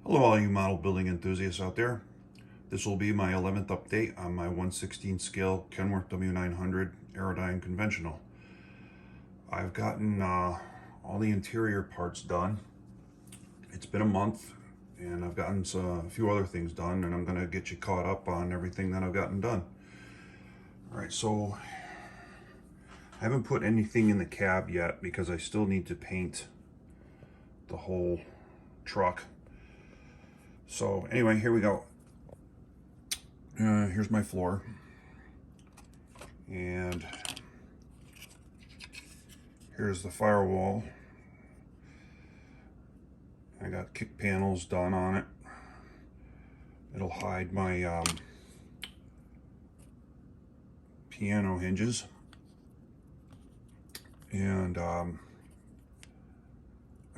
Hello all you model building enthusiasts out there. This will be my 11th update on my 1/16 scale Kenworth W900 Aerodyne Conventional. I've gotten all the interior parts done. It's been a month and I've gotten a few other things done, and I'm going to get you caught up on everything that I've gotten done. Alright, so I haven't put anything in the cab yet because I still need to paint the whole truck. So anyway, here we go. Here's my floor, and here's the firewall. I got kick panels done on it. It'll hide my piano hinges, and I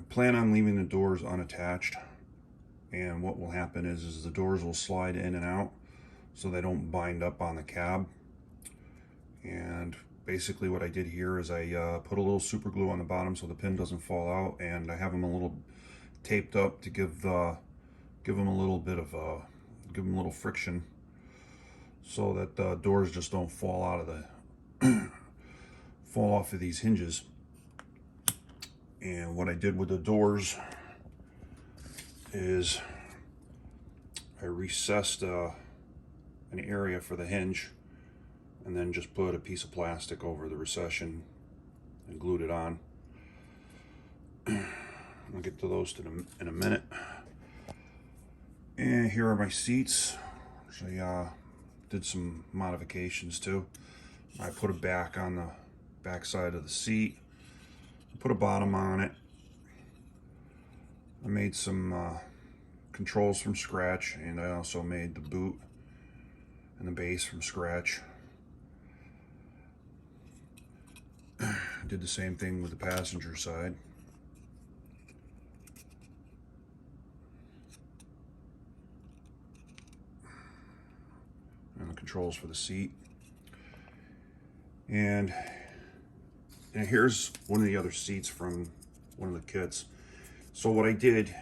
plan on leaving the doors unattached. And what will happen is the doors will slide in and out so they don't bind up on the cab. And basically what I did here is I put a little super glue on the bottom so the pin doesn't fall out, and I have them a little taped up to give them a little bit of give them a little friction so that the doors just don't fall out of the fall off of these hinges. And what I did with the doors is I recessed an area for the hinge and then just put a piece of plastic over the recession and glued it on. I'll get to those in a minute. And here are my seats, which I did some modifications to. I put a back on the back side of the seat, put a bottom on it. I made some controls from scratch, and I also made the boot and the base from scratch. Did the same thing with the passenger side. And the controls for the seat. And here's one of the other seats from one of the kits. So what I did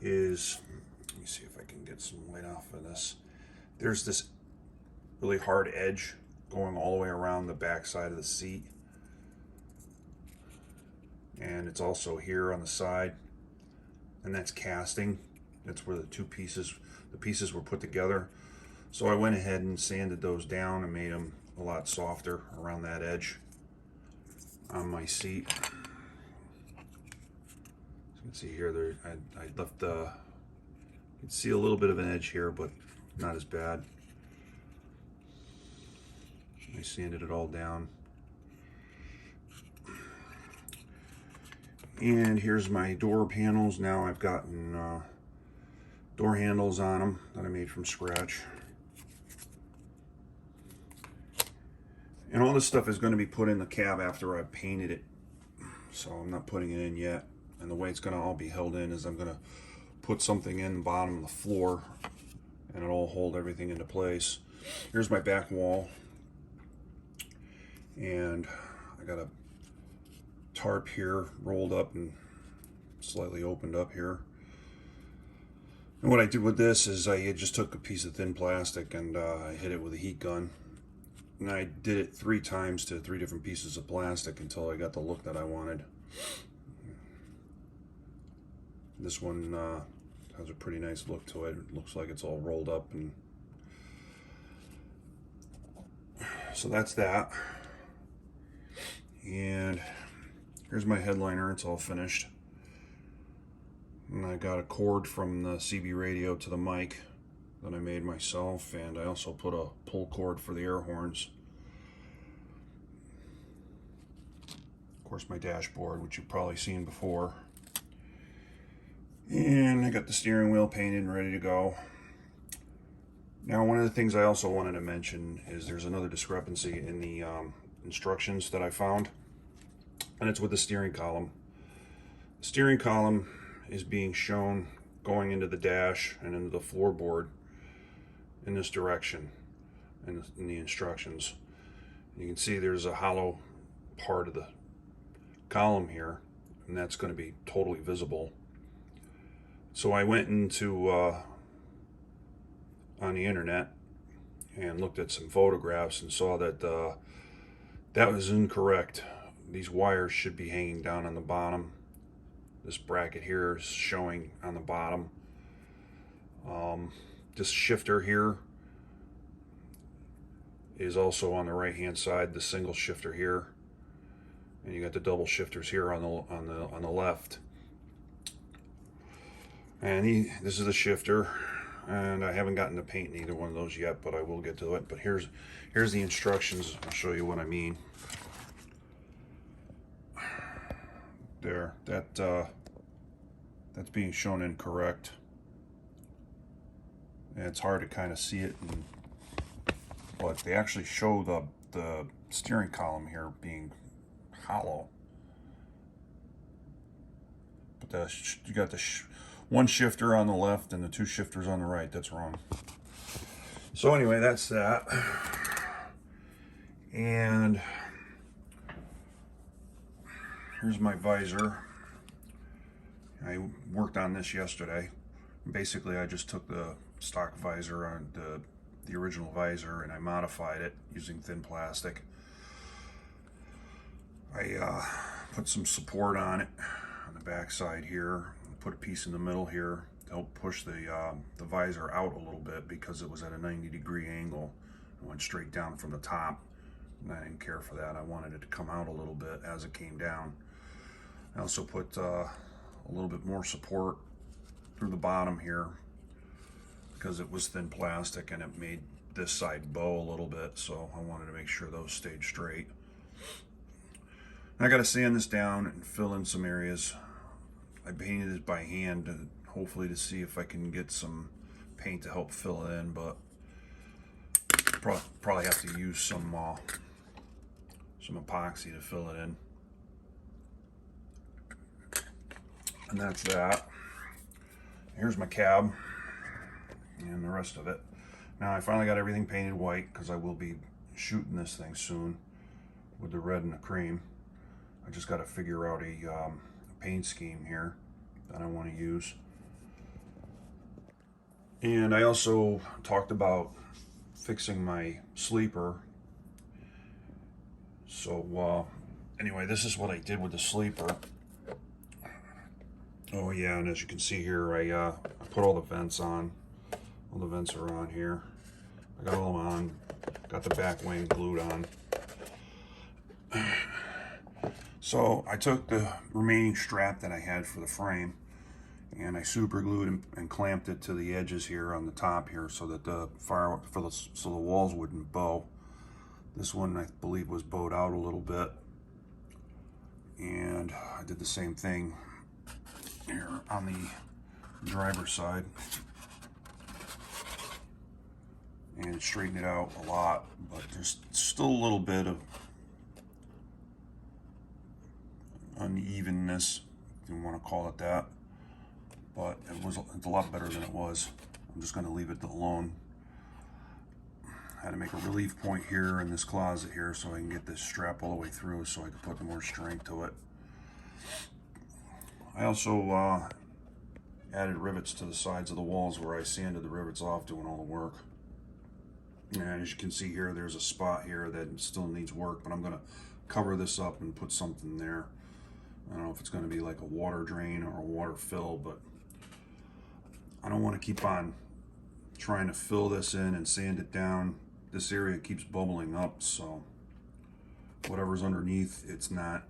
is, let me see if I can get some light off of this. There's this really hard edge going all the way around the back side of the seat. And it's also here on the side. And that's casting. That's where the pieces were put together. So I went ahead and sanded those down and made them a lot softer around that edge on my seat. You can see here, I left you can see a little bit of an edge here, but not as bad. I sanded it all down. And here's my door panels. Now I've gotten door handles on them that I made from scratch. And all this stuff is going to be put in the cab after I've painted it, so I'm not putting it in yet. And the way it's going to all be held in is I'm going to put something in the bottom of the floor, and it'll hold everything into place. Here's my back wall, and I got a tarp here rolled up and slightly opened up here. And what I did with this is I just took a piece of thin plastic and I hit it with a heat gun. And I did it 3 times to 3 different pieces of plastic until I got the look that I wanted. This one has a pretty nice look to it. It looks like it's all rolled up, and so that's that. And here's my headliner. It's all finished. And I got a cord from the CB radio to the mic that I made myself, and I also put a pull cord for the air horns. Of course, my dashboard, which you've probably seen before. And I got the steering wheel painted and ready to go. Now, one of the things I also wanted to mention is there's another discrepancy in the instructions that I found, and it's with the steering column. The steering column is being shown going into the dash and into the floorboard in this direction in the instructions. You can see there's a hollow part of the column here, and that's going to be totally visible. So I went into on the internet and looked at some photographs and saw that that was incorrect. These wires should be hanging down on the bottom. This bracket here is showing on the bottom. This shifter here is also on the right hand side, the single shifter here, and you got the double shifters here on the left. And this is the shifter, and I haven't gotten to paint either one of those yet, but I will get to it. But here's the instructions. I'll show you what I mean. There, that's being shown incorrect. And it's hard to kind of see it, but they actually show the steering column here being hollow. But you got the one shifter on the left and the two shifters on the right. That's wrong. So anyway, that's that. And here's my visor. I worked on this yesterday. Basically, I just took the stock visor on the original visor and I modified it using thin plastic. I put some support on it on the back side here. Put a piece in the middle here to help push the visor out a little bit because it was at a 90-degree angle. It went straight down from the top, and I didn't care for that. I wanted it to come out a little bit as it came down. I also put a little bit more support through the bottom here because it was thin plastic and it made this side bow a little bit, so I wanted to make sure those stayed straight. I got to sand this down and fill in some areas. I painted it by hand, hopefully to see if I can get some paint to help fill it in, but probably have to use some epoxy to fill it in. And that's that. Here's my cab and the rest of it. Now I finally got everything painted white because I will be shooting this thing soon with the red and the cream. I just got to figure out a paint scheme here that I want to use. And I also talked about fixing my sleeper. So anyway, this is what I did with the sleeper. Oh yeah, and as you can see here, I put all the vents on. All the vents are on here. I got all them on. Got the back wing glued on. So I took the remaining strap that I had for the frame and I super glued and clamped it to the edges here on the top here so that so the walls wouldn't bow. This one I believe was bowed out a little bit, and I did the same thing here on the driver's side and straightened it out a lot, but there's still a little bit of unevenness, if you want to call it that, but it's a lot better than it was. I'm just going to leave it alone. I had to make a relief point here in this closet here so I can get this strap all the way through so I can put more strength to it. I also added rivets to the sides of the walls where I sanded the rivets off doing all the work. And as you can see here, there's a spot here that still needs work, but I'm going to cover this up and put something there. I don't know if it's going to be like a water drain or a water fill, but I don't want to keep on trying to fill this in and sand it down. This area keeps bubbling up, so whatever's underneath it's not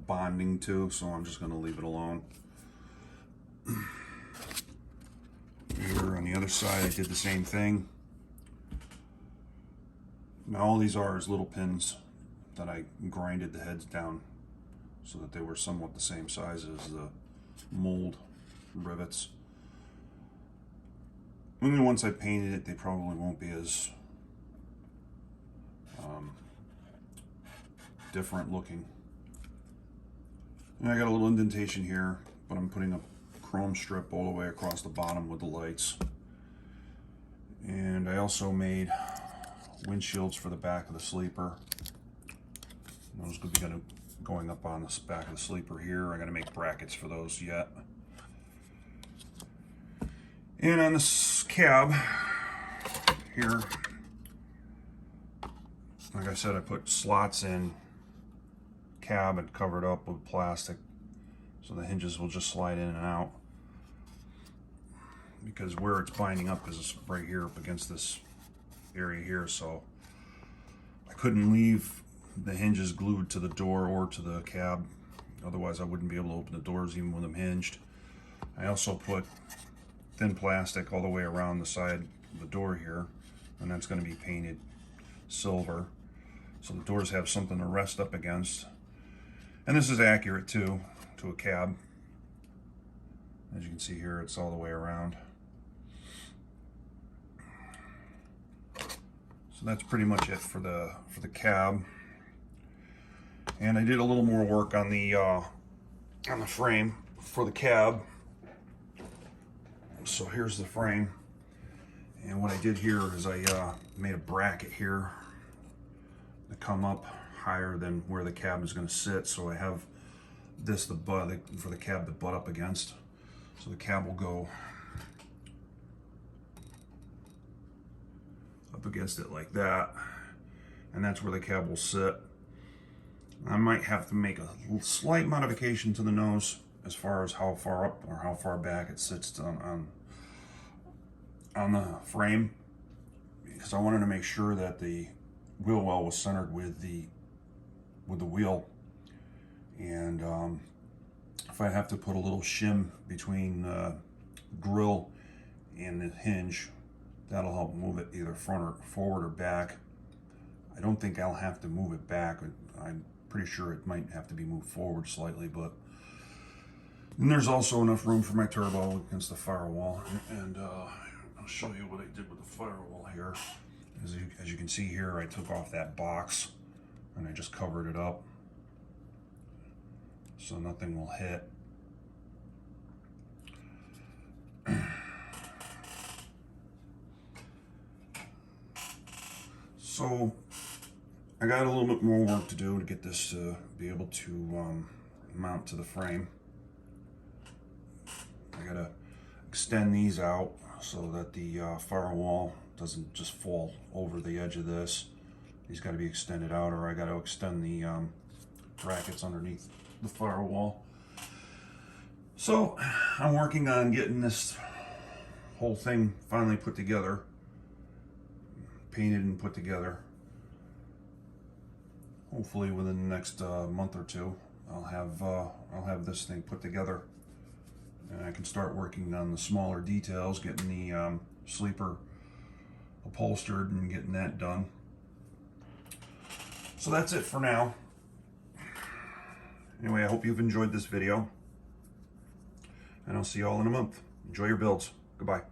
bonding to, so I'm just going to leave it alone. Here on the other side I did the same thing. Now all these are is little pins that I grinded the heads down so that they were somewhat the same size as the mold rivets. And then once I painted it, they probably won't be as different looking. And I got a little indentation here, but I'm putting a chrome strip all the way across the bottom with the lights. And I also made windshields for the back of the sleeper. And those could be going up on the back of the sleeper here. I got to make brackets for those yet. And on this cab here, like I said, I put slots in cab and covered up with plastic so the hinges will just slide in and out, because where it's binding up is right here up against this area here, so I couldn't leave the hinges glued to the door or to the cab, otherwise I wouldn't be able to open the doors even with them hinged. I also put thin plastic all the way around the side of the door here, and that's going to be painted silver so the doors have something to rest up against. And this is accurate too to a cab. As you can see here, it's all the way around. So that's pretty much it for the cab. And I did a little more work on the frame for the cab. So here's the frame, and what I did here is I made a bracket here to come up higher than where the cab is going to sit. So I have this, the butt for the cab to butt up against. So the cab will go up against it like that, and that's where the cab will sit. I might have to make a slight modification to the nose as far as how far up or how far back it sits on the frame, because I wanted to make sure that the wheel well was centered with the wheel. And if I have to put a little shim between the grill and the hinge, that'll help move it either forward or back. I don't think I'll have to move it back. I'm pretty sure it might have to be moved forward slightly, but and there's also enough room for my turbo against the firewall. And I'll show you what I did with the firewall here. As you can see here, I took off that box and I just covered it up so nothing will hit. So I got a little bit more work to do to get this to be able to mount to the frame. I gotta extend these out so that the firewall doesn't just fall over the edge of this. These got to be extended out, or I got to extend the brackets underneath the firewall. So I'm working on getting this whole thing finally put together, painted and put together. Hopefully within the next month or two, I'll have this thing put together, and I can start working on the smaller details, getting the sleeper upholstered and getting that done. So that's it for now. Anyway, I hope you've enjoyed this video, and I'll see you all in a month. Enjoy your builds. Goodbye.